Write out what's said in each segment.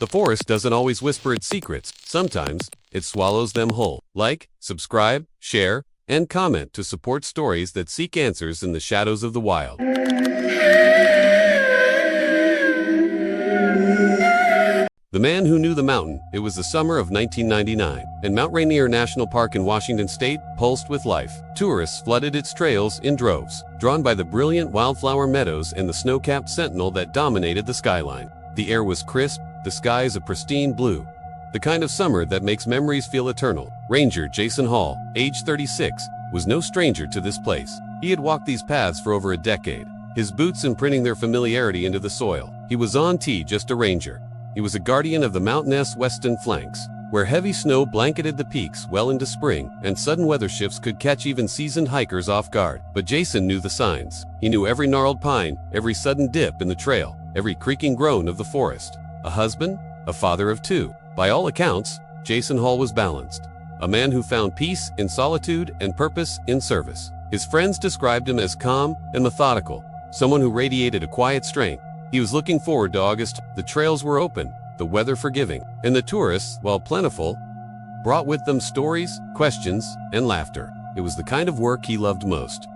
The forest doesn't always whisper its secrets. Sometimes it swallows them whole. Like, subscribe, share, and comment to support stories that seek answers in the shadows of the wild. The Man Who Knew the Mountain. It was the summer of 1999, and Mount Rainier National Park in Washington State pulsed with life. Tourists flooded its trails in droves, drawn by the brilliant wildflower meadows and the snow-capped sentinel that dominated the skyline. The air was crisp, the skies a pristine blue. The kind of summer that makes memories feel eternal. Ranger Jason Hall, age 36, was no stranger to this place. He had walked these paths for over a decade, his boots imprinting their familiarity into the soil. He was on just a ranger. He was a guardian of the mountainous western flanks, where heavy snow blanketed the peaks well into spring, and sudden weather shifts could catch even seasoned hikers off guard. But Jason knew the signs. He knew every gnarled pine, every sudden dip in the trail, every creaking groan of the forest. A husband, a father of two. By all accounts, Jason Hall was balanced. A man who found peace in solitude and purpose in service. His friends described him as calm and methodical, someone who radiated a quiet strength. He was looking forward to August. The trails were open, the weather forgiving, and the tourists, while plentiful, brought with them stories, questions, and laughter. It was the kind of work he loved most.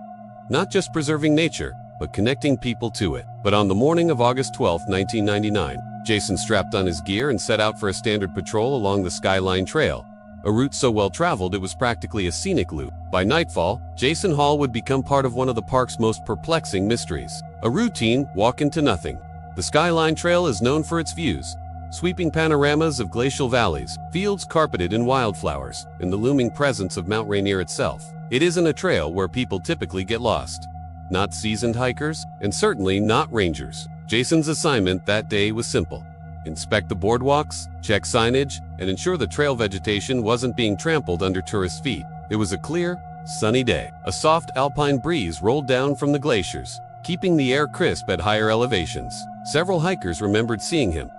Not just preserving nature, but connecting people to it. But on the morning of August 12, 1999, Jason strapped on his gear and set out for a standard patrol along the Skyline Trail, a route so well traveled it was practically a scenic loop. By nightfall, Jason Hall would become part of one of the park's most perplexing mysteries. A routine walk into nothing. The Skyline Trail is known for its views, sweeping panoramas of glacial valleys, fields carpeted in wildflowers, and the looming presence of Mount Rainier itself. It isn't a trail where people typically get lost. Not seasoned hikers, and certainly not rangers. Jason's assignment that day was simple. Inspect the boardwalks, check signage, and ensure the trail vegetation wasn't being trampled under tourists' feet. It was a clear, sunny day. A soft alpine breeze rolled down from the glaciers, keeping the air crisp at higher elevations. Several hikers remembered seeing him.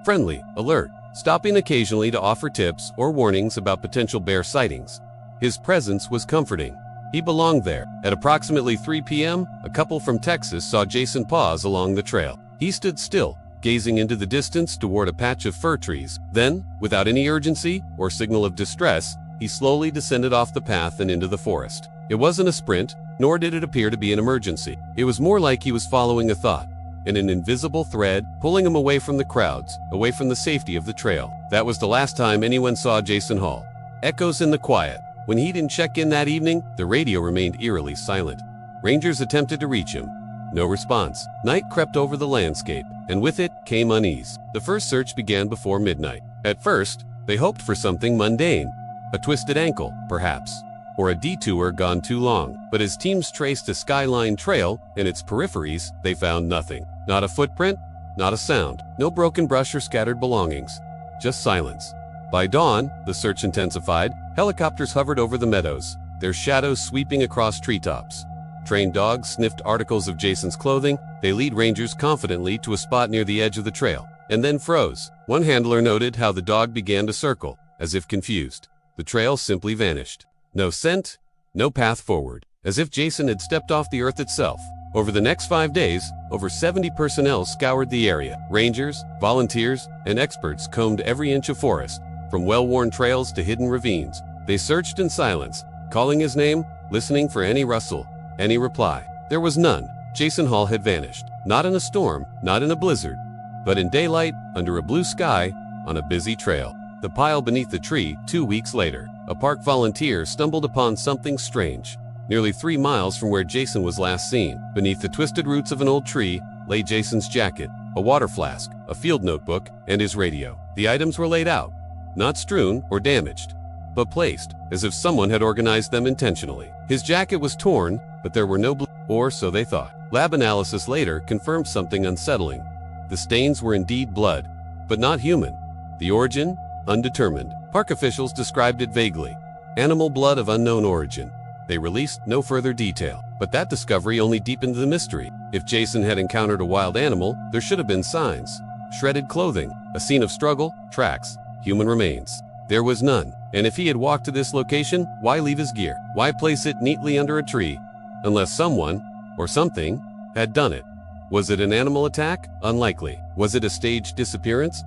Friendly, alert, stopping occasionally to offer tips or warnings about potential bear sightings. His presence was comforting. He belonged there. At approximately 3 p.m., a couple from Texas saw Jason pause along the trail. He stood still, gazing into the distance toward a patch of fir trees. Then, without any urgency or signal of distress, he slowly descended off the path and into the forest. It wasn't a sprint, nor did it appear to be an emergency. It was more like he was following a thought, and an invisible thread pulling him away from the crowds, away from the safety of the trail. That was the last time anyone saw Jason Hall. Echoes in the quiet. When he didn't check in that evening, the radio remained eerily silent. Rangers attempted to reach him. No response. Night crept over the landscape, and with it came unease. The first search began before midnight. At first, they hoped for something mundane. A twisted ankle, perhaps, or a detour gone too long. But as teams traced the Skyline Trail and its peripheries, they found nothing. Not a footprint, not a sound. No broken brush or scattered belongings. Just silence. By dawn, the search intensified. Helicopters hovered over the meadows, their shadows sweeping across treetops. Trained dogs sniffed articles of Jason's clothing. They lead rangers confidently to a spot near the edge of the trail, and then froze. One handler noted how the dog began to circle, as if confused. The trail simply vanished. No scent, no path forward, as if Jason had stepped off the earth itself. Over the next 5 days, over 70 personnel scoured the area. Rangers, volunteers, and experts combed every inch of forest, from well-worn trails to hidden ravines. They searched in silence, calling his name, listening for any rustle, any reply. There was none. Jason Hall had vanished. Not in a storm, not in a blizzard, but in daylight, under a blue sky, on a busy trail. The pile beneath the tree. 2 weeks later, a park volunteer stumbled upon something strange. Nearly 3 miles from where Jason was last seen, beneath the twisted roots of an old tree, lay Jason's jacket, a water flask, a field notebook, and his radio. The items were laid out, not strewn or damaged, but placed, as if someone had organized them intentionally. His jacket was torn, but there were no or so they thought. Lab analysis later confirmed something unsettling. The stains were indeed blood, but not human. The origin? Undetermined. Park officials described it vaguely. Animal blood of unknown origin. They released no further detail, but that discovery only deepened the mystery. If Jason had encountered a wild animal, there should have been signs. Shredded clothing, a scene of struggle, tracks, human remains. There was none. And if he had walked to this location, why leave his gear? Why place it neatly under a tree? Unless someone, or something, had done it. Was it an animal attack? Unlikely. Was it a staged disappearance?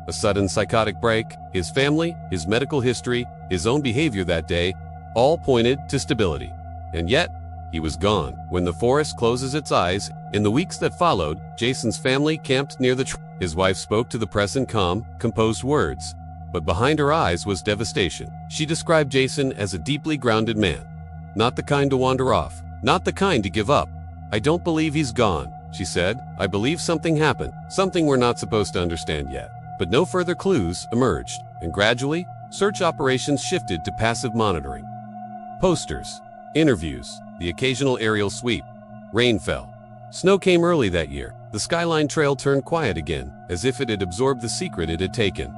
A sudden psychotic break, his family, his medical history, his own behavior that day, all pointed to stability. And yet, he was gone. When the forest closes its eyes, in the weeks that followed, Jason's family camped near the His wife spoke to the press in calm, composed words. But behind her eyes was devastation. She described Jason as a deeply grounded man. Not the kind to wander off. Not the kind to give up. "I don't believe he's gone," she said. "I believe something happened. Something we're not supposed to understand yet." But no further clues emerged, and gradually, search operations shifted to passive monitoring. Posters, interviews, the occasional aerial sweep. Rain fell. Snow came early that year. The Skyline Trail turned quiet again, as if it had absorbed the secret it had taken.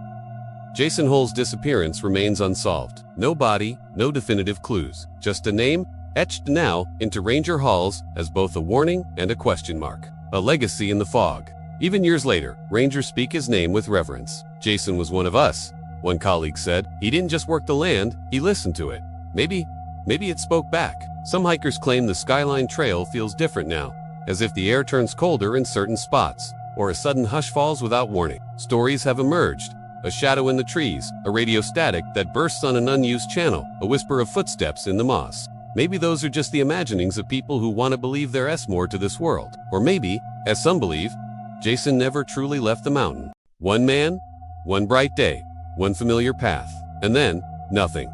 Jason Hull's disappearance remains unsolved. No body, no definitive clues. Just a name, etched now into Ranger halls as both a warning and a question mark. A legacy in the fog. Even years later, Rangers speak his name with reverence. "Jason was one of us," one colleague said. "He didn't just work the land, he listened to it. Maybe it spoke back." Some hikers claim the Skyline Trail feels different now, as if the air turns colder in certain spots, or a sudden hush falls without warning. Stories have emerged. A shadow in the trees, a radio static that bursts on an unused channel, a whisper of footsteps in the moss. Maybe those are just the imaginings of people who want to believe there's more to this world. Or maybe, as some believe, Jason never truly left the mountain. One man, one bright day, one familiar path, and then, nothing.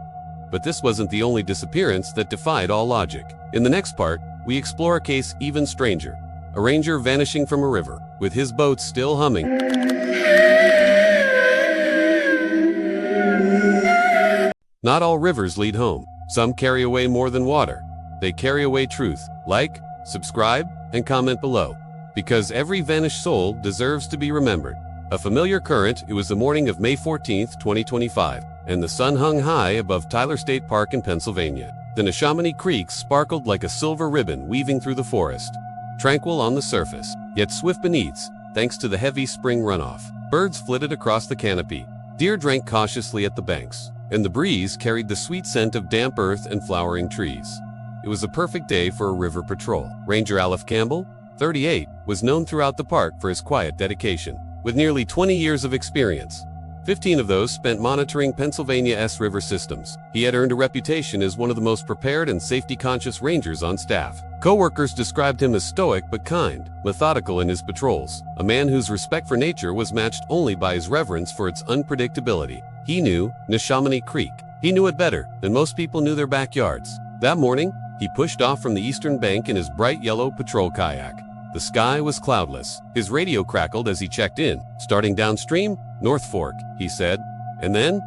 But this wasn't the only disappearance that defied all logic. In the next part, we explore a case even stranger. A ranger vanishing from a river, with his boat still humming. Not all rivers lead home. Some carry away more than water. They carry away truth. Like, subscribe, and comment below. Because every vanished soul deserves to be remembered. A familiar current, it was the morning of May 14th, 2025, and the sun hung high above Tyler State Park in Pennsylvania. The Neshaminy Creek sparkled like a silver ribbon weaving through the forest. Tranquil on the surface, yet swift beneath, thanks to the heavy spring runoff. Birds flitted across the canopy. Deer drank cautiously at the banks, and the breeze carried the sweet scent of damp earth and flowering trees. It was a perfect day for a river patrol. Ranger Alef Campbell, 38, was known throughout the park for his quiet dedication. With nearly 20 years of experience, 15 of those spent monitoring Pennsylvania's river systems. He had earned a reputation as one of the most prepared and safety-conscious rangers on staff. Co-workers described him as stoic but kind, methodical in his patrols, a man whose respect for nature was matched only by his reverence for its unpredictability. He knew Neshaminy Creek. He knew it better than most people knew their backyards. That morning, he pushed off from the eastern bank in his bright yellow patrol kayak. The sky was cloudless. His radio crackled as he checked in. "Starting downstream, North Fork," he said. And then,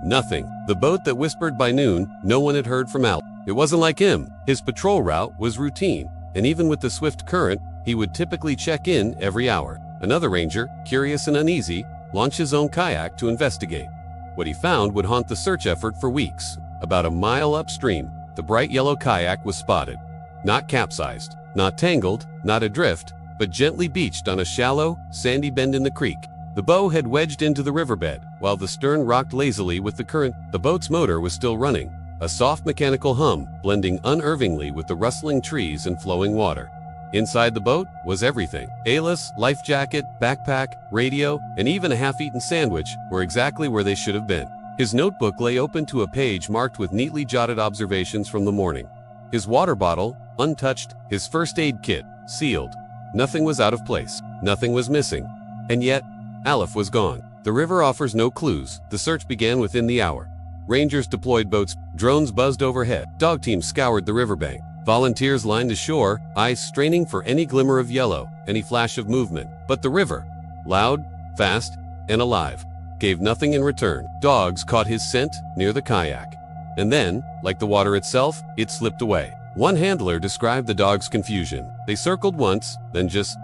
nothing. The boat that whispered by noon, no one had heard from Alef. It wasn't like him. His patrol route was routine, and even with the swift current, he would typically check in every hour. Another ranger, curious and uneasy, launched his own kayak to investigate. What he found would haunt the search effort for weeks. About a mile upstream, the bright yellow kayak was spotted. Not capsized, not tangled, not adrift, but gently beached on a shallow, sandy bend in the creek. The bow had wedged into the riverbed, while the stern rocked lazily with the current. The boat's motor was still running, a soft mechanical hum blending unervingly with the rustling trees and flowing water. Inside the boat was everything. Alef's life jacket, backpack, radio, and even a half-eaten sandwich were exactly where they should have been. His notebook lay open to a page marked with neatly jotted observations from the morning. His water bottle, untouched, his first aid kit, sealed. Nothing was out of place. Nothing was missing. And yet, Alef was gone. The river offers no clues. The search began within the hour. Rangers deployed boats, drones buzzed overhead, dog teams scoured the riverbank. Volunteers lined the shore, eyes straining for any glimmer of yellow, any flash of movement. But the river, loud, fast, and alive, gave nothing in return. Dogs caught his scent near the kayak. And then, like the water itself, it slipped away. One handler described the dogs' confusion. They circled once, then just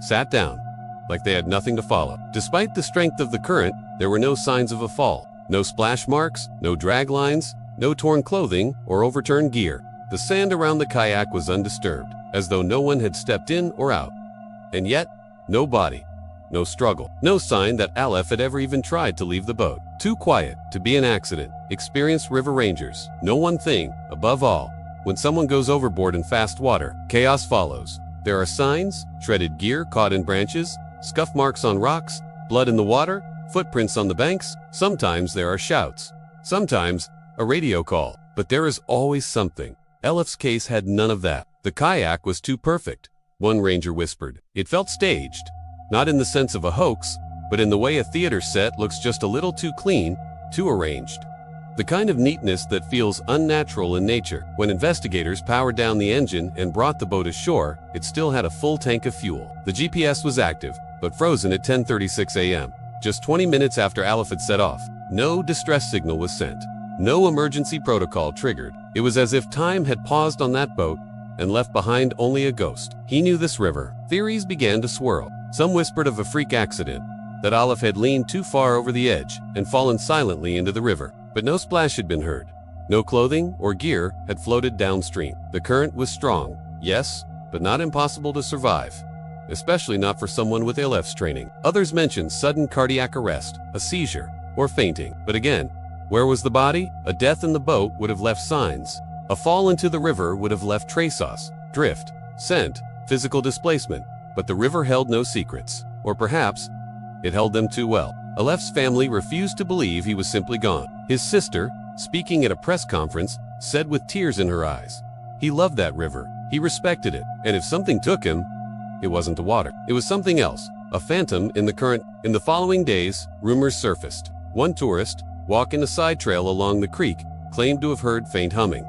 sat down, like they had nothing to follow. Despite the strength of the current, there were no signs of a fall. No splash marks, no drag lines, no torn clothing or overturned gear. The sand around the kayak was undisturbed, as though no one had stepped in or out. And yet, no body, no struggle, no sign that Alef had ever even tried to leave the boat. Too quiet to be an accident. Experienced river rangers know one thing, above all: when someone goes overboard in fast water, chaos follows. There are signs, shredded gear caught in branches, scuff marks on rocks, blood in the water, Footprints on the banks? Sometimes there are shouts. Sometimes a radio call. But there is always something. Alef's case had none of that. The kayak was too perfect, one ranger whispered. It felt staged, not in the sense of a hoax, but in the way a theater set looks just a little too clean, too arranged. The kind of neatness that feels unnatural in nature. When investigators powered down the engine and brought the boat ashore, it still had a full tank of fuel. The GPS was active, but frozen at 10:36 a.m., just 20 minutes after Alef had set off. No distress signal was sent. No emergency protocol triggered. It was as if time had paused on that boat and left behind only a ghost. He knew this river. Theories began to swirl. Some whispered of a freak accident, that Alef had leaned too far over the edge and fallen silently into the river. But no splash had been heard. No clothing or gear had floated downstream. The current was strong, yes, but not impossible to survive, especially not for someone with Alef's training. Others mentioned sudden cardiac arrest, a seizure, or fainting. But again, where was the body? A death in the boat would have left signs. A fall into the river would have left traces, drift, scent, physical displacement. But the river held no secrets. Or perhaps, it held them too well. Alef's family refused to believe he was simply gone. His sister, speaking at a press conference, said with tears in her eyes, he loved that river. He respected it. And if something took him, it wasn't the water. It was something else, a phantom in the current. In the following days, rumors surfaced. One tourist, walking a side trail along the creek, claimed to have heard faint humming.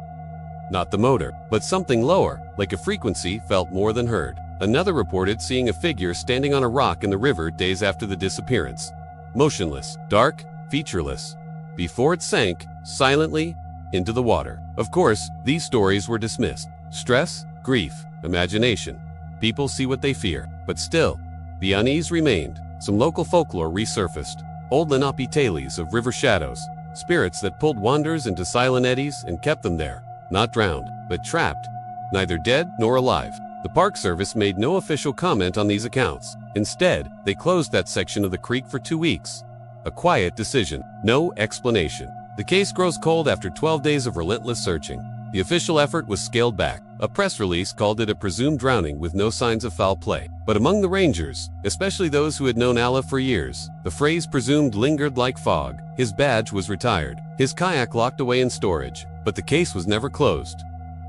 Not the motor, but something lower, like a frequency felt more than heard. Another reported seeing a figure standing on a rock in the river days after the disappearance. Motionless, dark, featureless. Before it sank, silently, into the water. Of course, these stories were dismissed. Stress, grief, imagination. People see what they fear. But still, the unease remained. Some local folklore resurfaced. Old Lenape tales of river shadows, spirits that pulled wanderers into silent eddies and kept them there, not drowned, but trapped, neither dead nor alive. The Park Service made no official comment on these accounts. Instead, they closed that section of the creek for 2 weeks. A quiet decision, no explanation. The case grows cold after 12 days of relentless searching. The official effort was scaled back. A press release called it a presumed drowning with no signs of foul play. But among the rangers, especially those who had known Alef for years, the phrase presumed lingered like fog. His badge was retired, his kayak locked away in storage, but the case was never closed.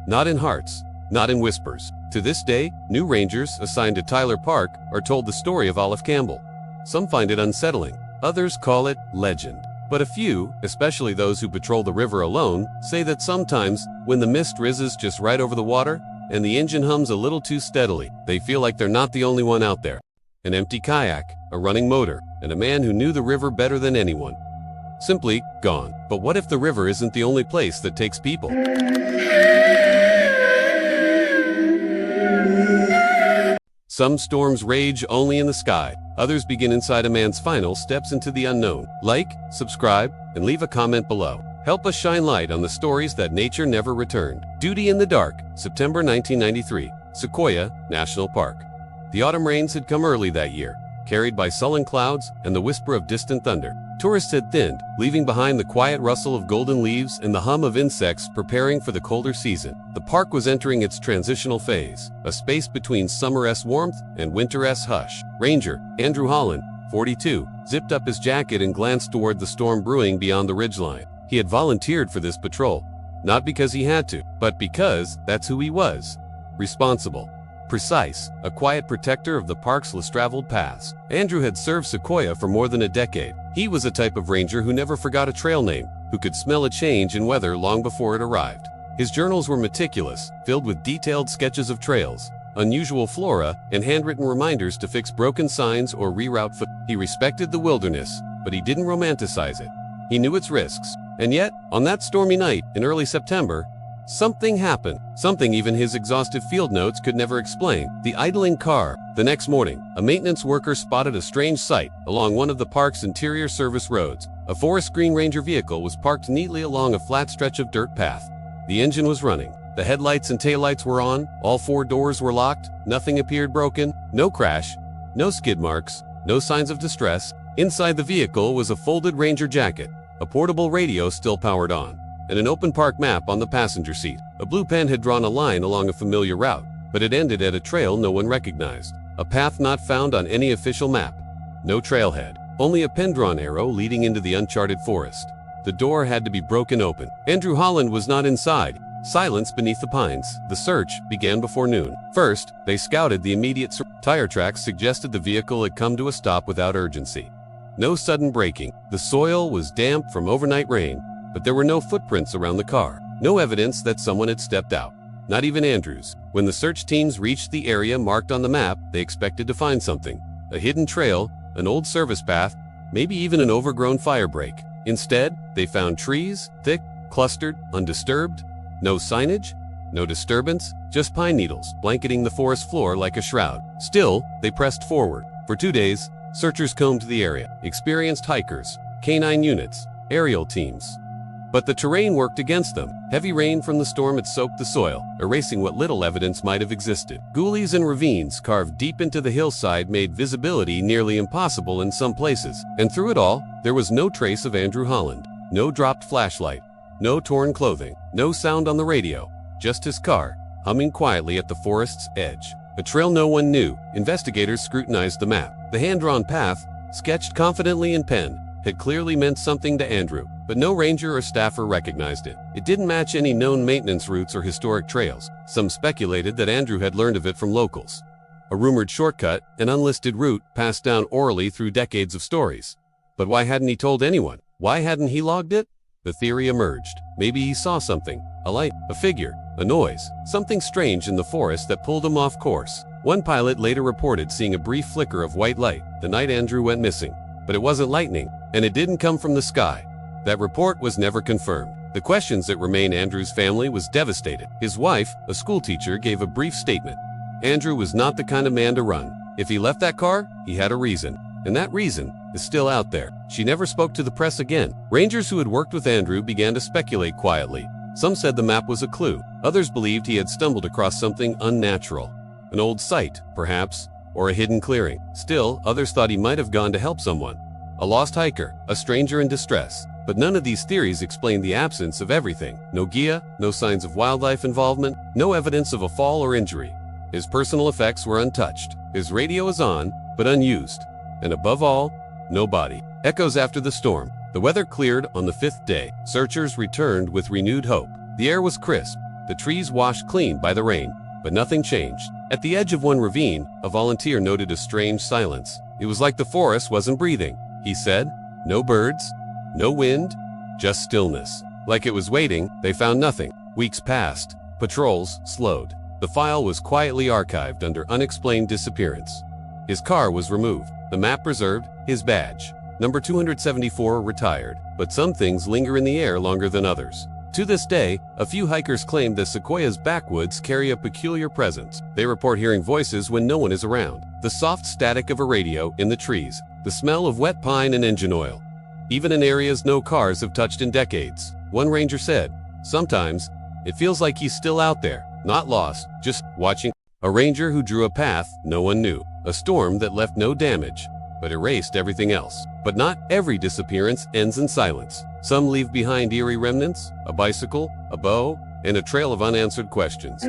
Not in hearts, not in whispers. To this day, new rangers assigned to Tyler Park are told the story of Alef Campbell. Some find it unsettling, others call it legend. But a few, especially those who patrol the river alone, say that sometimes, when the mist rises just right over the water, and the engine hums a little too steadily, they feel like they're not the only one out there. An empty kayak, a running motor, and a man who knew the river better than anyone. Simply gone. But what if the river isn't the only place that takes people? Some storms rage only in the sky. Others begin inside a man's final steps into the unknown. Like, subscribe, and leave a comment below. Help us shine light on the stories that nature never returned. Duty in the Dark, September 1993, Sequoia National Park. The autumn rains had come early that year, carried by sullen clouds and the whisper of distant thunder. Tourists had thinned, leaving behind the quiet rustle of golden leaves and the hum of insects preparing for the colder season. The park was entering its transitional phase, a space between summer-esque warmth and winter-esque hush. Ranger Andrew Holland, 42, zipped up his jacket and glanced toward the storm brewing beyond the ridgeline. He had volunteered for this patrol, not because he had to, but because that's who he was. Responsible. Precise, a quiet protector of the park's less-traveled paths. Andrew had served Sequoia for more than a decade. He was a type of ranger who never forgot a trail name, who could smell a change in weather long before it arrived. His journals were meticulous, filled with detailed sketches of trails, unusual flora, and handwritten reminders to fix broken signs or reroute foot. He respected the wilderness, but he didn't romanticize it. He knew its risks. And yet, on that stormy night in early September, something happened. Something even his exhaustive field notes could never explain. The idling car. The next morning, a maintenance worker spotted a strange sight along one of the park's interior service roads. A Forest Green Ranger vehicle was parked neatly along a flat stretch of dirt path. The engine was running. The headlights and taillights were on. All 4 doors were locked. Nothing appeared broken. No crash. No skid marks. No signs of distress. Inside the vehicle was a folded Ranger jacket, a portable radio still powered on, and an open park map on the passenger seat. A blue pen had drawn a line along a familiar route, but it ended at a trail no one recognized. A path not found on any official map. No trailhead. only a pen-drawn arrow leading into the uncharted forest. The door had to be broken open. Andrew Holland was not inside. Silence beneath the pines. The search began before noon. First, they scouted the immediate tire tracks suggested the vehicle had come to a stop without urgency. No sudden braking. The soil was damp from overnight rain, but there were no footprints around the car. No evidence that someone had stepped out. Not even Andrew's. When the search teams reached the area marked on the map, they expected to find something. A hidden trail, an old service path, maybe even an overgrown fire break. Instead, they found trees, thick, clustered, undisturbed. No signage, no disturbance, just pine needles blanketing the forest floor like a shroud. Still, they pressed forward. For 2 days, searchers combed the area. Experienced hikers, canine units, aerial teams. But the terrain worked against them. Heavy rain from the storm had soaked the soil, erasing what little evidence might have existed. Gullies and ravines carved deep into the hillside made visibility nearly impossible in some places. And through it all, there was no trace of Andrew Holland. No dropped flashlight. No torn clothing. No sound on the radio. Just his car, humming quietly at the forest's edge. A trail no one knew. Investigators scrutinized the map. The hand-drawn path, sketched confidently in pen, had clearly meant something to Andrew, but no ranger or staffer recognized it. It didn't match any known maintenance routes or historic trails. Some speculated that Andrew had learned of it from locals. A rumored shortcut, an unlisted route passed down orally through decades of stories. But why hadn't he told anyone? Why hadn't he logged it? The theory emerged. Maybe he saw something. A light, a figure, a noise, something strange in the forest that pulled him off course. One pilot later reported seeing a brief flicker of white light the night Andrew went missing. But it wasn't lightning, and it didn't come from the sky. That report was never confirmed. The questions that remain Andrew's family was devastated. His wife, a schoolteacher, gave a brief statement. Andrew was not the kind of man to run. If he left that car, he had a reason. And that reason is still out there. She never spoke to the press again. Rangers who had worked with Andrew began to speculate quietly. Some said the map was a clue. Others believed he had stumbled across something unnatural. An old site, perhaps, or a hidden clearing. Still, others thought he might have gone to help someone. A lost hiker, a stranger in distress. But none of these theories explained the absence of everything. No Gia, no signs of wildlife involvement, no evidence of a fall or injury. His personal effects were untouched. His radio was on, but unused. And above all, no body. Echoes after the storm. The weather cleared on the 5th day. Searchers returned with renewed hope. The air was crisp, the trees washed clean by the rain, but nothing changed. At the edge of one ravine, a volunteer noted a strange silence. It was like the forest wasn't breathing. He said, no birds, no wind, just stillness. Like it was waiting, they found nothing. Weeks passed. Patrols slowed. The file was quietly archived under unexplained disappearance. His car was removed. The map preserved, his badge. Number 274 retired. But some things linger in the air longer than others. To this day, a few hikers claim that Sequoia's backwoods carry a peculiar presence. They report hearing voices when no one is around. The soft static of a radio in the trees. The smell of wet pine and engine oil. Even in areas no cars have touched in decades. One ranger said, sometimes, it feels like he's still out there, not lost, just watching. A ranger who drew a path no one knew. A storm that left no damage, but erased everything else. But not every disappearance ends in silence. Some leave behind eerie remnants, a bicycle, a bow, and a trail of unanswered questions.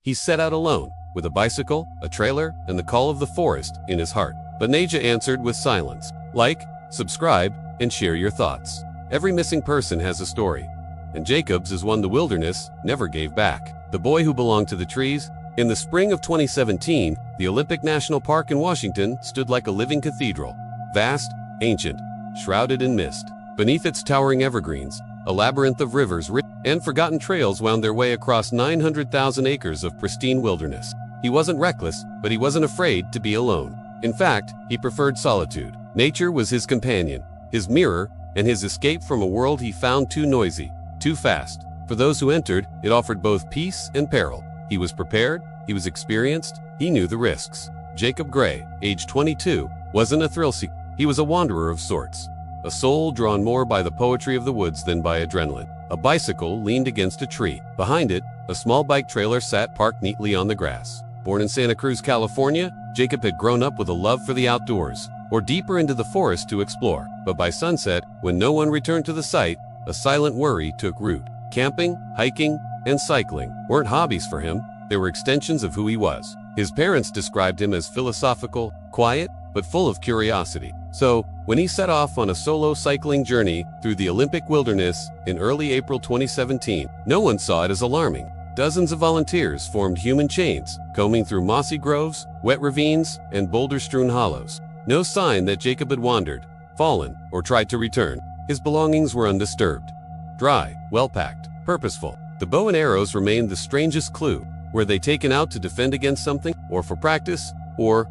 He set out alone, with a bicycle, a trailer, and the call of the forest in his heart. But Naja answered with silence. Like, subscribe, and share your thoughts. Every missing person has a story, and Jacob's is one the wilderness never gave back. The boy who belonged to the trees. In the spring of 2017, the Olympic National Park in Washington stood like a living cathedral. Vast, ancient, shrouded in mist. Beneath its towering evergreens, a labyrinth of rivers and forgotten trails wound their way across 900,000 acres of pristine wilderness. He wasn't reckless, but he wasn't afraid to be alone. In fact, he preferred solitude. Nature was his companion, his mirror, and his escape from a world he found too noisy, too fast. For those who entered, it offered both peace and peril. He was prepared, he was experienced, he knew the risks. Jacob Gray, age 22, wasn't a thrill seeker. He was a wanderer of sorts. A soul drawn more by the poetry of the woods than by adrenaline. A bicycle leaned against a tree. Behind it, a small bike trailer sat parked neatly on the grass. Born in Santa Cruz, California, Jacob had grown up with a love for the outdoors, or deeper into the forest to explore. But by sunset, when no one returned to the site, a silent worry took root. Camping, hiking, and cycling weren't hobbies for him, they were extensions of who he was. His parents described him as philosophical, quiet, but full of curiosity. So, when he set off on a solo cycling journey through the Olympic wilderness in early April 2017, no one saw it as alarming. Dozens of volunteers formed human chains, combing through mossy groves, wet ravines, and boulder-strewn hollows. No sign that Jacob had wandered, fallen, or tried to return. His belongings were undisturbed. Dry, well-packed, purposeful. The bow and arrows remained the strangest clue. Were they taken out to defend against something, or for practice, or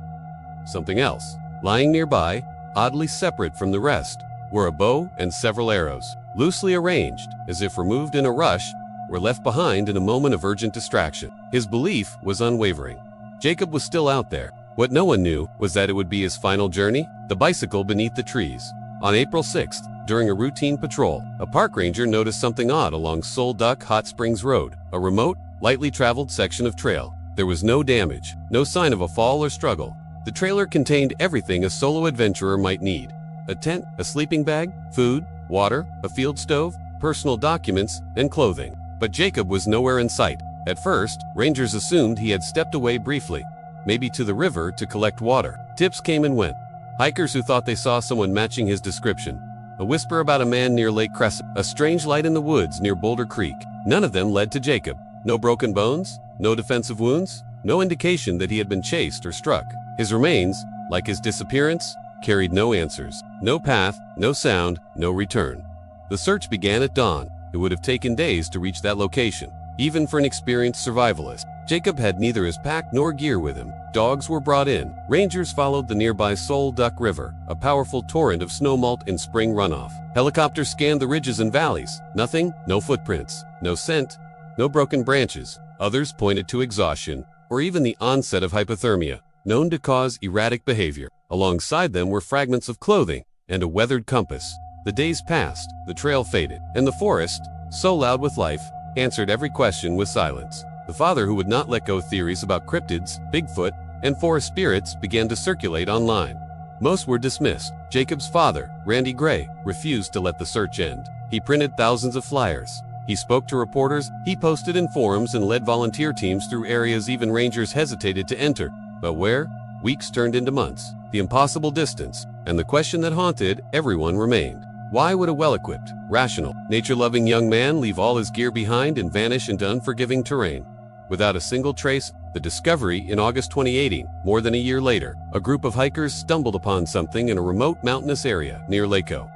something else? Lying nearby, oddly separate from the rest, were a bow and several arrows, loosely arranged, as if removed in a rush, were left behind in a moment of urgent distraction. His belief was unwavering. Jacob was still out there. What no one knew was that it would be his final journey, the bicycle beneath the trees. On April 6th, during a routine patrol, a park ranger noticed something odd along Sol Duck Hot Springs Road, a remote, lightly traveled section of trail. There was no damage, no sign of a fall or struggle. The trailer contained everything a solo adventurer might need: a tent, a sleeping bag, food, water, a field stove, personal documents, and clothing. But Jacob was nowhere in sight. At first, rangers assumed he had stepped away briefly, maybe to the river to collect water. Tips came and went. Hikers who thought they saw someone matching his description. A whisper about a man near Lake Crescent. A strange light in the woods near Boulder Creek. None of them led to Jacob. No broken bones, no defensive wounds, no indication that he had been chased or struck. His remains, like his disappearance, carried no answers. No path, no sound, no return. The search began at dawn. It would have taken days to reach that location, even for an experienced survivalist. Jacob had neither his pack nor gear with him. Dogs were brought in. Rangers followed the nearby Sol Duck River, a powerful torrent of snowmelt and spring runoff. Helicopters scanned the ridges and valleys. Nothing, no footprints, no scent, no broken branches. Others pointed to exhaustion, or even the onset of hypothermia, known to cause erratic behavior. Alongside them were fragments of clothing and a weathered compass. The days passed, the trail faded, and the forest, so loud with life, answered every question with silence. The father who would not let go theories about cryptids, Bigfoot, and forest spirits began to circulate online. Most were dismissed. Jacob's father, Randy Gray, refused to let the search end. He printed thousands of flyers. He spoke to reporters, he posted in forums and led volunteer teams through areas even rangers hesitated to enter. But where? Weeks turned into months. The impossible distance, and the question that haunted everyone remained. Why would a well-equipped, rational, nature-loving young man leave all his gear behind and vanish into unforgiving terrain? Without a single trace, the discovery in August 2018, more than a year later, a group of hikers stumbled upon something in a remote mountainous area near Laco.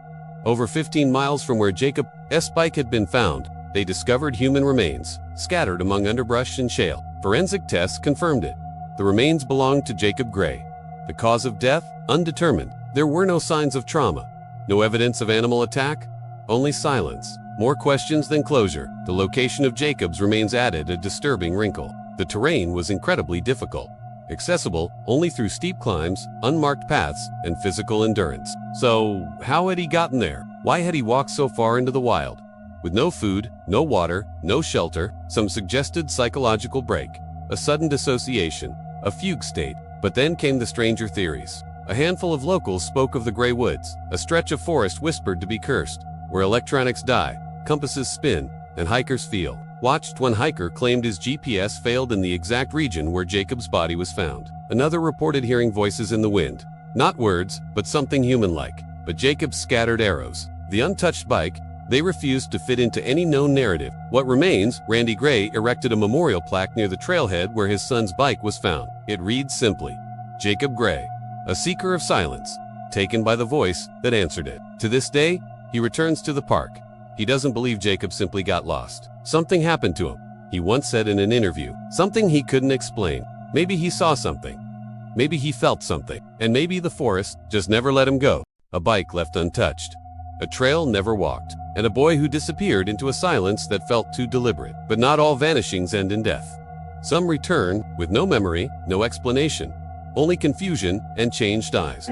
Over 15 miles from where Jacob's bike had been found, they discovered human remains, scattered among underbrush and shale. Forensic tests confirmed it. The remains belonged to Jacob Gray. The cause of death? Undetermined. There were no signs of trauma. No evidence of animal attack? Only silence. More questions than closure. The location of Jacob's remains added a disturbing wrinkle. The terrain was incredibly difficult, accessible only through steep climbs, unmarked paths, and physical endurance. So, how had he gotten there? Why had he walked so far into the wild? With no food, no water, no shelter, some suggested psychological break, a sudden dissociation, a fugue state. But then came the stranger theories. A handful of locals spoke of the Gray Woods, a stretch of forest whispered to be cursed, where electronics die, compasses spin, and hikers feel watched. One hiker claimed his GPS failed in the exact region where Jacob's body was found. Another reported hearing voices in the wind. Not words, but something human-like. But Jacob's scattered arrows, the untouched bike, they refused to fit into any known narrative. What remains? Randy Gray erected a memorial plaque near the trailhead where his son's bike was found. It reads simply, Jacob Gray, a seeker of silence, taken by the voice that answered it. To this day, he returns to the park. He doesn't believe Jacob simply got lost. Something happened to him, he once said in an interview. Something he couldn't explain. Maybe he saw something. Maybe he felt something. And maybe the forest just never let him go. A bike left untouched. A trail never walked. And a boy who disappeared into a silence that felt too deliberate. But not all vanishings end in death. Some return with no memory, no explanation, only confusion and changed eyes.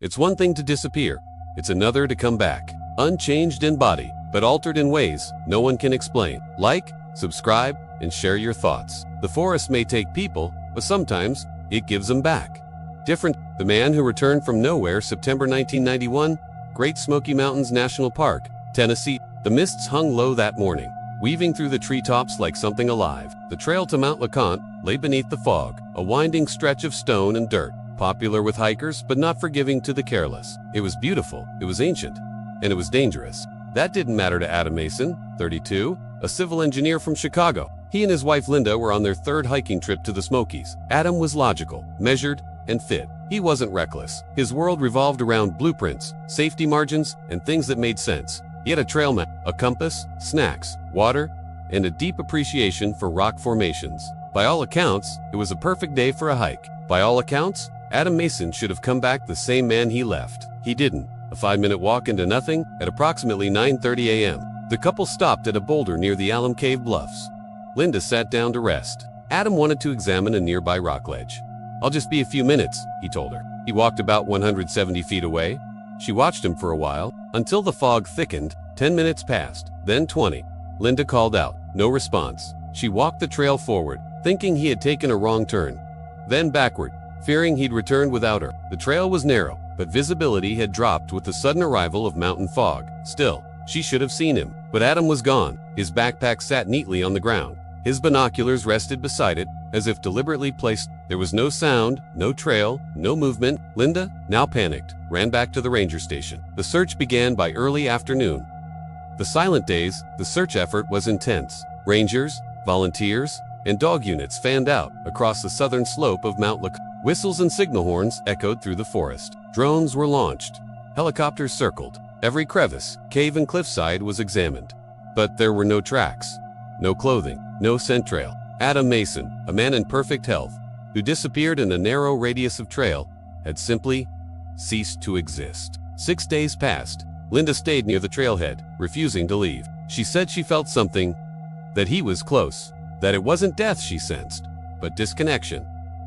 It's one thing to disappear. It's another to come back, unchanged in body, but altered in ways no one can explain. Like, subscribe, and share your thoughts. The forest may take people, but sometimes it gives them back. Different. The man who returned from nowhere, September 1991, Great Smoky Mountains National Park, Tennessee. The mists hung low that morning. weaving through the treetops like something alive. The trail to Mount LeConte lay beneath the fog, a winding stretch of stone and dirt, popular with hikers but not forgiving to the careless. It was beautiful, it was ancient, and it was dangerous. That didn't matter to Adam Mason, 32, a civil engineer from Chicago. He and his wife Linda were on their third hiking trip to the Smokies. Adam was logical, measured, and fit. He wasn't reckless. His world revolved around blueprints, safety margins, and things that made sense. He had a trail map, a compass, snacks, water, and a deep appreciation for rock formations. By all accounts, it was a perfect day for a hike. By all accounts, Adam Mason should have come back the same man he left. He didn't. A 5-minute walk into nothing at approximately 9:30 a.m. The couple stopped at a boulder near the Alem Cave Bluffs. Linda sat down to rest. Adam wanted to examine a nearby rock ledge. "I'll just be a few minutes," he told her. He walked about 170 feet away. She watched him for a while, until the fog thickened. 10 minutes passed, then 20. Linda called out. No response. She walked the trail forward, thinking he had taken a wrong turn. Then backward, fearing he'd returned without her. The trail was narrow, but visibility had dropped with the sudden arrival of mountain fog. Still, she should have seen him. But Adam was gone. His backpack sat neatly on the ground. His binoculars rested beside it, as if deliberately placed. There was no sound, no trail, no movement. Linda, now panicked, ran back to the ranger station. The search began by early afternoon. The silent days, the search effort was intense. Rangers, volunteers, and dog units fanned out across the southern slope of Mount LeConte. Whistles and signal horns echoed through the forest. Drones were launched. Helicopters circled. Every crevice, cave, and cliffside was examined. But there were no tracks, no clothing, no scent trail. Adam Mason, a man in perfect health, who disappeared in a narrow radius of trail, had simply ceased to exist. 6 days passed. Linda stayed near the trailhead, refusing to leave. She said she felt something, that he was close, that it wasn't death she sensed, but disconnection.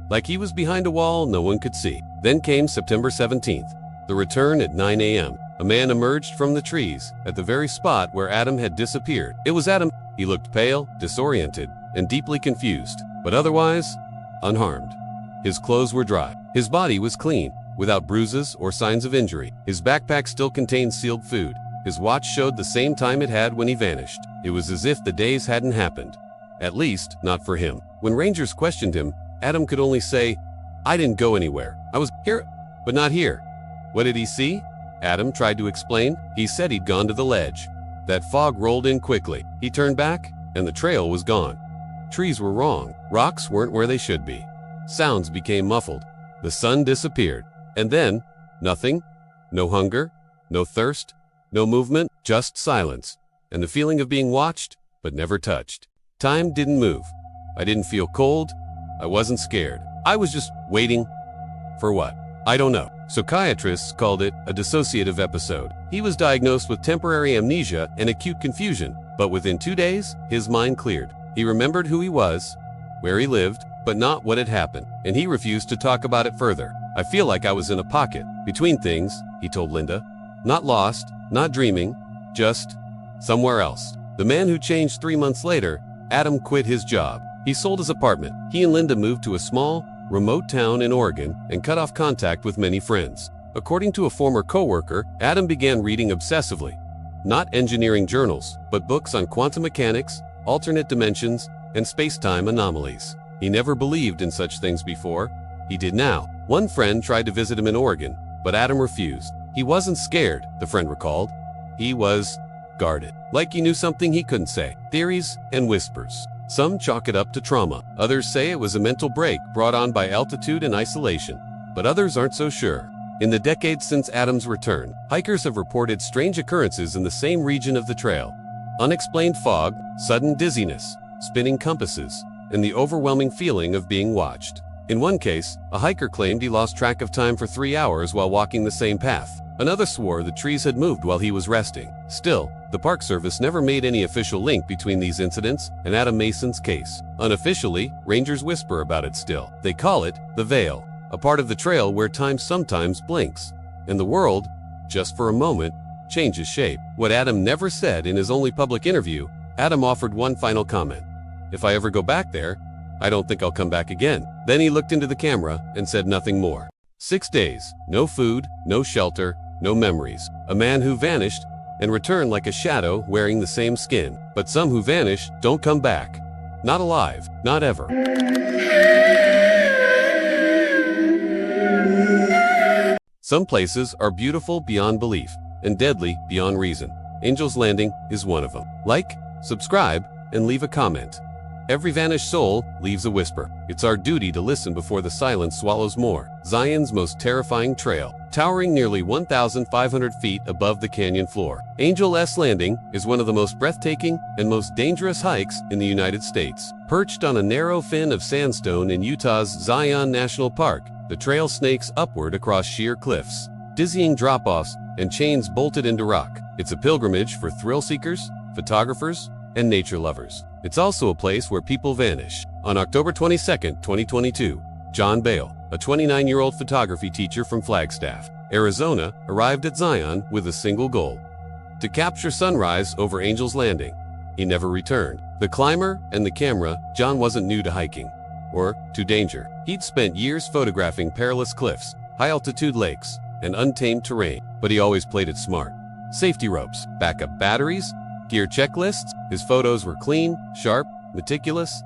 Like he was behind a wall no one could see. Then came September 17th, the return at 9 a.m. A man emerged from the trees at the very spot where Adam had disappeared. It was Adam. He looked pale, disoriented, and deeply confused, but otherwise unharmed. His clothes were dry. His body was clean, without bruises or signs of injury. His backpack still contained sealed food. His watch showed the same time it had when he vanished. It was as if the days hadn't happened. At least, not for him. When rangers questioned him, Adam could only say, "I didn't go anywhere. I was here, but not here." What did he see? Adam tried to explain. He said he'd gone to the ledge. That fog rolled in quickly. He turned back, and the trail was gone. Trees were wrong. Rocks weren't where they should be. Sounds became muffled. The sun disappeared. And then, nothing. No hunger, no thirst, no movement, just silence. And the feeling of being watched, but never touched. Time didn't move. I didn't feel cold. I wasn't scared. I was just waiting. For what? I don't know. Psychiatrists called it a dissociative episode. He was diagnosed with temporary amnesia and acute confusion, but within 2 days, his mind cleared. He remembered who he was, where he lived, but not what had happened, and he refused to talk about it further. "I feel like I was in a pocket, between things," he told Linda. "Not lost, not dreaming, just somewhere else." The man who changed 3 months later, Adam quit his job. He sold his apartment. He and Linda moved to a small, remote town in Oregon and cut off contact with many friends. According to a former coworker, Adam began reading obsessively. Not engineering journals, but books on quantum mechanics, alternate dimensions, and space-time anomalies. He never believed in such things before. He did now. One friend tried to visit him in Oregon, but Adam refused. He wasn't scared, the friend recalled. He was guarded. Like he knew something he couldn't say. Theories and whispers. Some chalk it up to trauma. Others say it was a mental break brought on by altitude and isolation. But others aren't so sure. In the decades since Adam's return, hikers have reported strange occurrences in the same region of the trail. Unexplained fog, sudden dizziness, spinning compasses, and the overwhelming feeling of being watched. In one case, a hiker claimed he lost track of time for 3 hours while walking the same path. Another swore the trees had moved while he was resting. Still, the Park Service never made any official link between these incidents and Adam Mason's case. Unofficially, rangers whisper about it still. They call it the Veil, a part of the trail where time sometimes blinks, and the world, just for a moment, changes shape. What Adam never said in his only public interview, Adam offered one final comment. "If I ever go back there, I don't think I'll come back again." Then he looked into the camera and said nothing more. 6 days, no food, no shelter, no memories. A man who vanished and return like a shadow wearing the same skin. But some who vanish don't come back. Not alive, not ever. Some places are beautiful beyond belief and deadly beyond reason. Angel's Landing is one of them. Like, subscribe, and leave a comment. Every vanished soul leaves a whisper. It's our duty to listen before the silence swallows more. Zion's most terrifying trail, towering nearly 1,500 feet above the canyon floor. Angel's Landing is one of the most breathtaking and most dangerous hikes in the United States. Perched on a narrow fin of sandstone in Utah's Zion National Park, the trail snakes upward across sheer cliffs, dizzying drop-offs and chains bolted into rock. It's a pilgrimage for thrill seekers, photographers, and nature lovers. It's also a place where people vanish. On October 22, 2022, John Bale, a 29-year-old photography teacher from Flagstaff, Arizona, arrived at Zion with a single goal: to capture sunrise over Angel's Landing. He never returned. The climber and the camera, John wasn't new to hiking or to danger. He'd spent years photographing perilous cliffs, high-altitude lakes, and untamed terrain, but he always played it smart. Safety ropes, backup batteries, gear checklists. His photos were clean, sharp, meticulous,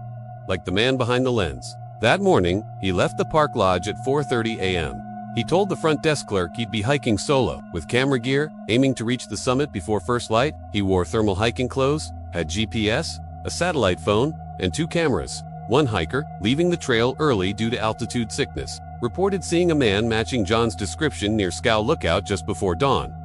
like the man behind the lens. That morning, he left the park lodge at 4:30 a.m. He told the front desk clerk he'd be hiking solo, with camera gear, aiming to reach the summit before first light. He wore thermal hiking clothes, had GPS, a satellite phone, and 2 cameras. One hiker, leaving the trail early due to altitude sickness, reported seeing a man matching John's description near Scow Lookout just before dawn.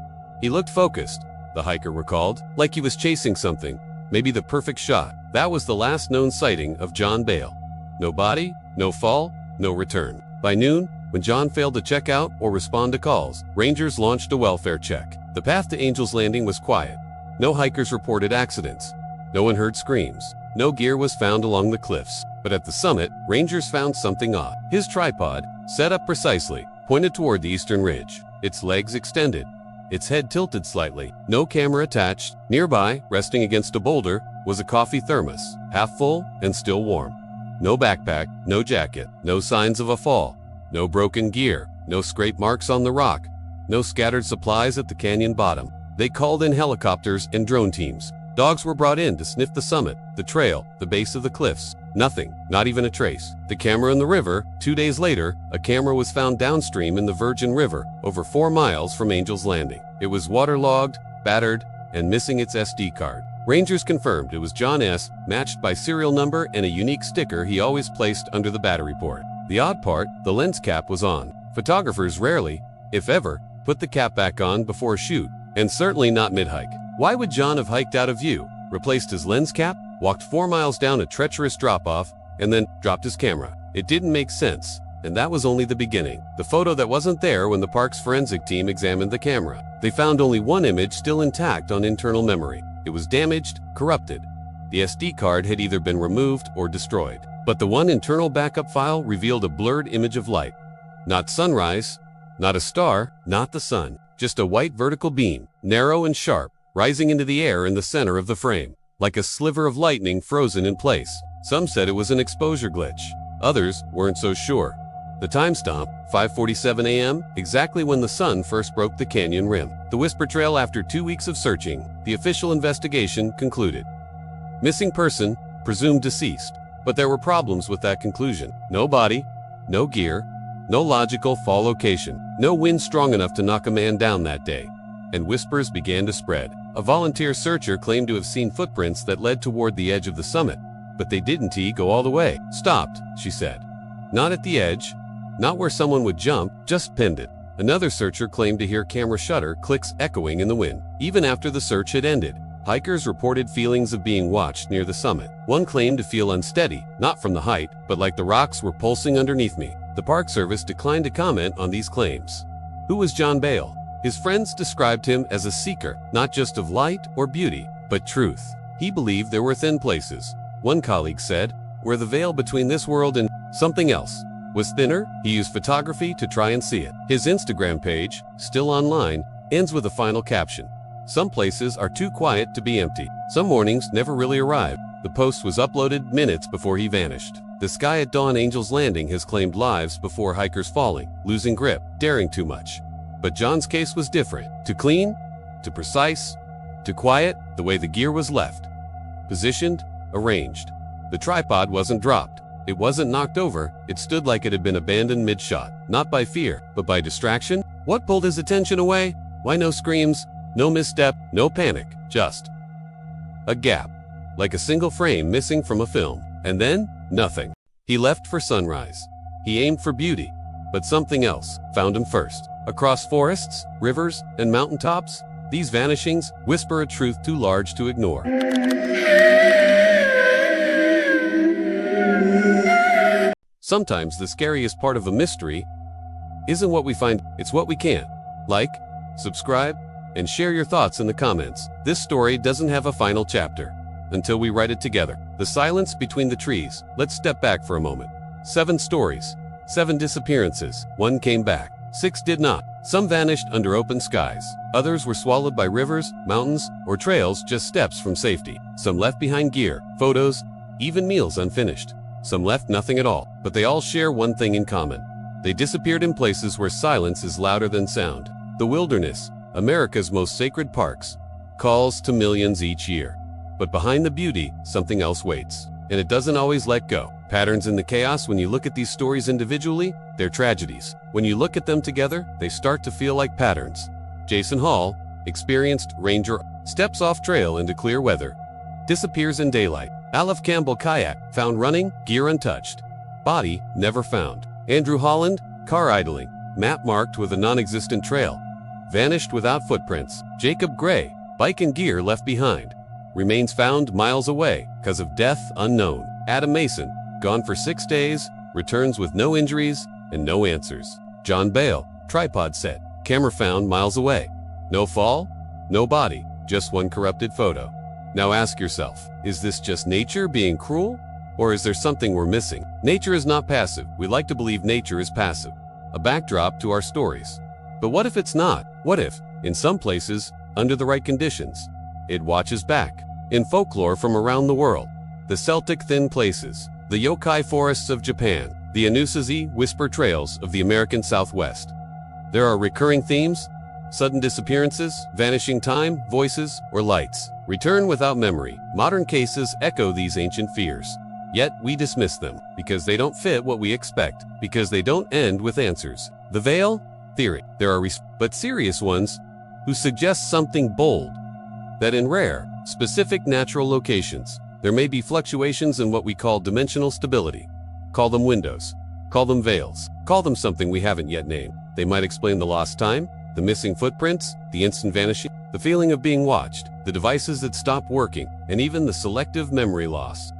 He looked focused, the hiker recalled, like he was chasing something, maybe the perfect shot. That was the last known sighting of John Bale. No body, no fall, no return. By noon, when John failed to check out or respond to calls, rangers launched a welfare check. The path to Angel's Landing was quiet. No hikers reported accidents. No one heard screams. No gear was found along the cliffs. But at the summit, rangers found something odd. His tripod, set up precisely, pointed toward the eastern ridge. Its legs extended, its head tilted slightly. No camera attached. Nearby, resting against a boulder, was a coffee thermos, half full and still warm. No backpack, no jacket, no signs of a fall, no broken gear, no scrape marks on the rock, no scattered supplies at the canyon bottom. They called in helicopters and drone teams. Dogs were brought in to sniff the summit, the trail, the base of the cliffs. Nothing, not even a trace. The camera in the river. 2 days later, a camera was found downstream in the Virgin River, over 4 miles from Angel's Landing. It was waterlogged, battered, and missing its SD card. Rangers confirmed it was John S., matched by serial number and a unique sticker he always placed under the battery port. The odd part, the lens cap was on. Photographers rarely, if ever, put the cap back on before a shoot, and certainly not mid-hike. Why would John have hiked out of view, replaced his lens cap, walked 4 miles down a treacherous drop-off, and then dropped his camera? It didn't make sense, and that was only the beginning. The photo that wasn't there when the park's forensic team examined the camera. They found only one image still intact on internal memory. It was damaged, corrupted. The SD card had either been removed or destroyed. But the one internal backup file revealed a blurred image of light. Not sunrise, not a star, not the sun. Just a white vertical beam, narrow and sharp, rising into the air in the center of the frame, like a sliver of lightning frozen in place. Some said it was an exposure glitch. Others weren't so sure. The timestamp, 5:47 a.m., exactly when the sun first broke the canyon rim. The Whisper Trail. After 2 weeks of searching, the official investigation concluded. Missing person, presumed deceased. But there were problems with that conclusion. No body, no gear, no logical fall location, no wind strong enough to knock a man down that day. And whispers began to spread. A volunteer searcher claimed to have seen footprints that led toward the edge of the summit. But they didn't go all the way. Stopped, she said. Not at the edge, not where someone would jump, just pinned it. Another searcher claimed to hear camera shutter clicks echoing in the wind. Even after the search had ended, hikers reported feelings of being watched near the summit. One claimed to feel unsteady, not from the height, but like the rocks were pulsing underneath me. The Park Service declined to comment on these claims. Who was John Bale? His friends described him as a seeker, not just of light or beauty, but truth. He believed there were thin places. One colleague said, where the veil between this world and something else was thinner. He used photography to try and see it. His Instagram page, still online, ends with a final caption. Some places are too quiet to be empty. Some mornings never really arrive. The post was uploaded minutes before he vanished. The sky at dawn. Angel's Landing has claimed lives before hikers falling, losing grip, daring too much. But John's case was different. Too clean, too precise, To quiet, the way the gear was left. Positioned, arranged. The tripod wasn't dropped. It wasn't knocked over. It stood like it had been abandoned mid-shot. Not by fear, but by distraction. What pulled his attention away? Why no screams, no misstep, no panic, just a gap. Like a single frame missing from a film. And then, nothing. He left for sunrise. He aimed for beauty. But something else found him first. Across forests, rivers, and mountaintops, these vanishings whisper a truth too large to ignore. Sometimes the scariest part of a mystery isn't what we find, it's what we can't. Like, subscribe, and share your thoughts in the comments. This story doesn't have a final chapter until we write it together. The silence between the trees. Let's step back for a moment. 7 stories, 7 disappearances. 1 came back. 6 did not. Some vanished under open skies. Others were swallowed by rivers, mountains, or trails just steps from safety. Some left behind gear, photos, even meals unfinished. Some left nothing at all. But they all share one thing in common. They disappeared in places where silence is louder than sound. The wilderness, America's most sacred parks, calls to millions each year. But behind the beauty, something else waits. And it doesn't always let go. Patterns in the chaos. When you look at these stories individually, they're tragedies. When you look at them together, they start to feel like patterns. Jason Hall, experienced ranger, steps off trail into clear weather. Disappears in daylight. Alef Campbell, kayak, found running, gear untouched. Body, never found. Andrew Holland, car idling, map marked with a non-existent trail. Vanished without footprints. Jacob Gray, bike and gear left behind. Remains found miles away, cause of death unknown. Adam Mason, gone for 6 days, returns with no injuries and no answers. John Bale, tripod set, camera found miles away. No fall, no body, just one corrupted photo. Now ask yourself, is this just nature being cruel? Or is there something we're missing? Nature is not passive. We like to believe nature is passive, a backdrop to our stories. But what if it's not? What if, in some places, under the right conditions, it watches back? In folklore from around the world, the Celtic thin places, the yokai forests of Japan, the Anusazi whisper trails of the American Southwest. There are recurring themes: sudden disappearances, vanishing time, voices, or lights. Return without memory. Modern cases echo these ancient fears. Yet we dismiss them because they don't fit what we expect, because they don't end with answers. The veil? Theory. There are but serious ones who suggest something bold, that in rare, specific natural locations, there may be fluctuations in what we call dimensional stability. Call them windows, call them veils, call them something we haven't yet named. They might explain the lost time, the missing footprints, the instant vanishing, the feeling of being watched, the devices that stop working, and even the selective memory loss.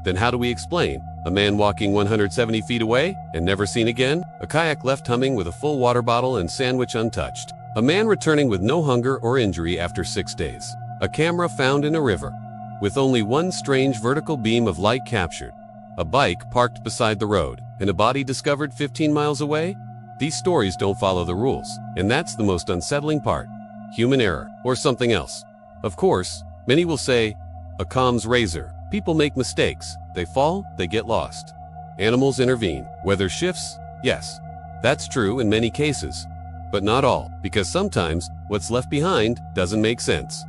Then how do we explain a man walking 170 feet away and never seen again? A kayak left humming with a full water bottle and sandwich untouched. A man returning with no hunger or injury after 6 days. A camera found in a river, with only one strange vertical beam of light captured. A bike parked beside the road, and a body discovered 15 miles away? These stories don't follow the rules, and that's the most unsettling part. Human error, or something else. Of course, many will say, a calm's razor. People make mistakes. They fall, they get lost. Animals intervene. Weather shifts? Yes. That's true in many cases. But not all, because sometimes what's left behind doesn't make sense.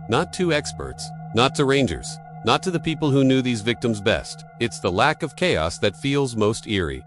Not to experts, not to rangers, not to the people who knew these victims best. It's the lack of chaos that feels most eerie.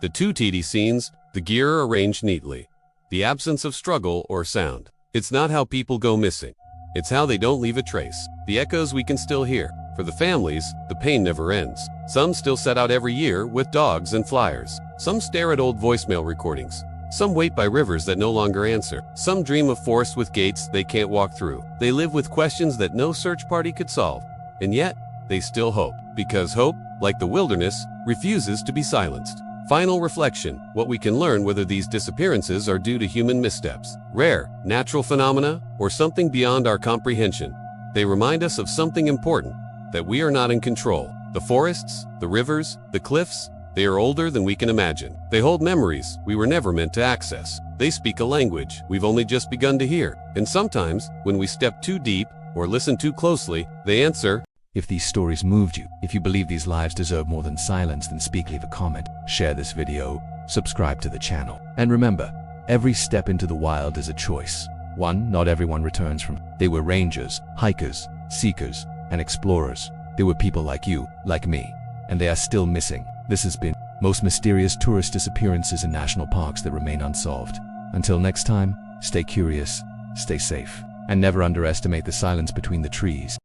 The 2 TD scenes, the gear arranged neatly. The absence of struggle or sound. It's not how people go missing. It's how they don't leave a trace. The echoes we can still hear. For the families, the pain never ends. Some still set out every year with dogs and flyers. Some stare at old voicemail recordings. Some wait by rivers that no longer answer. Some dream of forests with gates they can't walk through. They live with questions that no search party could solve. And yet, they still hope. Because hope, like the wilderness, refuses to be silenced. Final reflection: what we can learn whether these disappearances are due to human missteps, rare, natural phenomena, or something beyond our comprehension. They remind us of something important, that we are not in control. The forests, the rivers, the cliffs, they are older than we can imagine. They hold memories we were never meant to access. They speak a language we've only just begun to hear. And sometimes, when we step too deep or listen too closely, they answer. If these stories moved you, if you believe these lives deserve more than silence, then leave a comment, share this video, subscribe to the channel. And remember, every step into the wild is a choice. One not everyone returns from. They were rangers, hikers, seekers, and explorers. They were people like you, like me, and they are still missing. This has been most mysterious tourist disappearances in national parks that remain unsolved. Until next time, stay curious, stay safe, and never underestimate the silence between the trees.